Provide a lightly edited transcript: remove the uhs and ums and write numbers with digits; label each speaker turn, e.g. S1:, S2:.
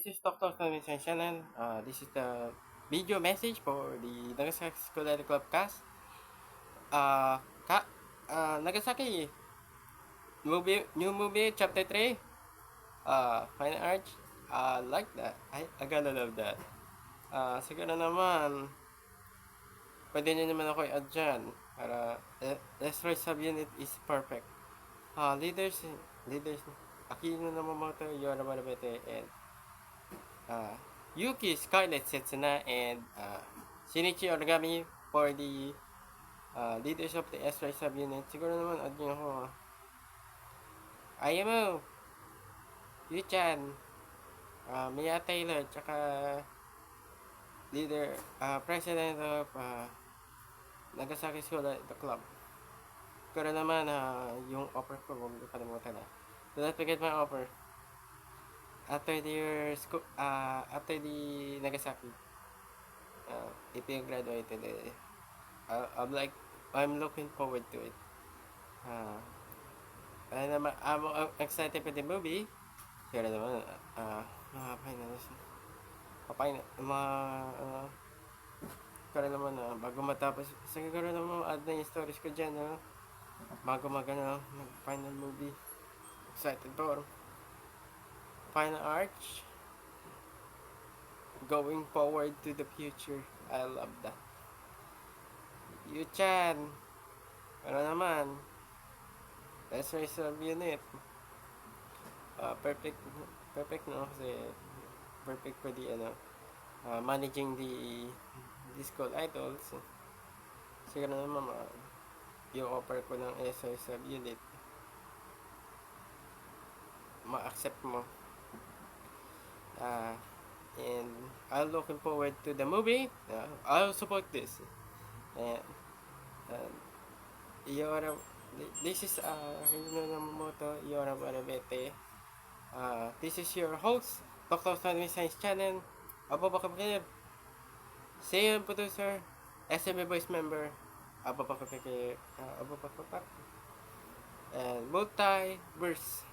S1: is Dr. Tony channel. This is the video message for the Nagasaki Scholarly Club cast. Nagasaki new movie chapter 3. Fine art. Like that. I gotta love that. Siguro naman, pwede nyo naman ako i-add dyan para Destroy Subunit is perfect. Leaders, Akino Namamoto, Yora Marabete, and Yuki Scarlet Setsuna, and Shinichi Origami for the leaders of the S-Ray subunit. Siguro naman, add nyo ako. Ayamo, Yu-chan, Mia Taylor, tsaka leader, president of Nagasaki School at the club. Siguro naman, yung offer ko, huwag nyo kalimutan na. Do not forget my offer. After the school, after the Nagasaki, if you graduated, I'm looking forward to it. I'm excited for the movie. Kaya naman, kaya naman, bago matapos, siguro naman, add na yung stories ko dyan, bago final movie. Excited for Final Arch. Going forward to the future. I love that. Yu-chan, ano naman, let's raise a unit. Perfect no, kasi perfect for the managing the school idols. Siguro naman yung offer ko ng SR sub unit ma-accept mo. And I'm looking forward to the movie. I'll support this. And this is Hino Namamoto, Yora Marabete. This is your host, Dr. Tony Science Channel. Apo Bakapakir. Same producer, SMA voice member, Apo Bakapakir. And multiverse.